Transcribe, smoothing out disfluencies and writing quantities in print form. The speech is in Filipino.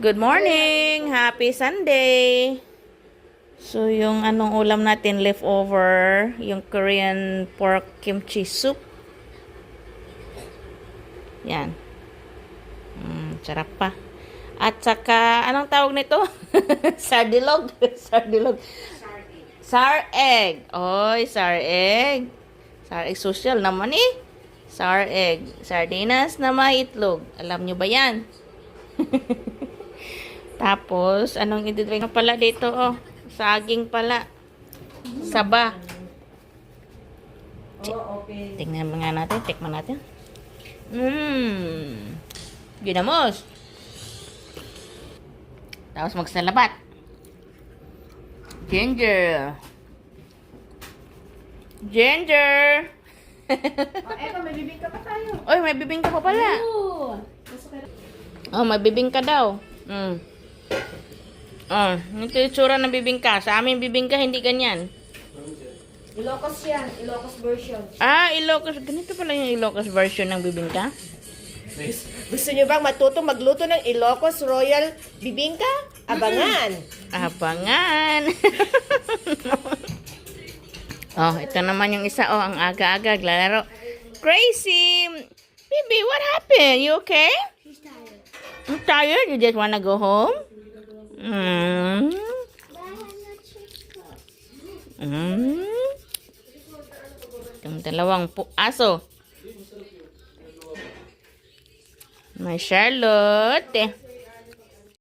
Good morning! Happy Sunday! So, yung anong ulam natin leftover, yung Korean pork kimchi soup. Yan. Sarap pa. At saka, anong tawag nito? Sardilog. Sardilog. Sar egg. Oy, sar egg. Sar egg social naman eh. Sar egg. Sardinas na may itlog. Alam nyo ba yan? Tapos, anong i-drink pala dito, oh? Saging pala. Saba. Tingnan nga natin. Tikman natin. Ginamos. Tapos magsalabat. Ginger. Ginger. Eto, may bibingka pa tayo. Oy, may bibingka pa pala. Oh, may bibingka daw. Oh, ito yung tsura ng bibingka. Sa amin bibingka, hindi ganyan. Ilocos yan. Ilocos version. Ah, Ilocos. Ganito pala yung Ilocos version ng bibingka. Gusto nyo bang matutong magluto ng Ilocos Royal Bibingka? Abangan! Abangan. Oh, ito naman yung isa. Oh, ang aga-aga. Lalaro. Crazy. Baby, what happened? You okay? He's tired. You tired? You just wanna go home? Mm. But I have no chicken. Yung dalawang aso. May Charlotte.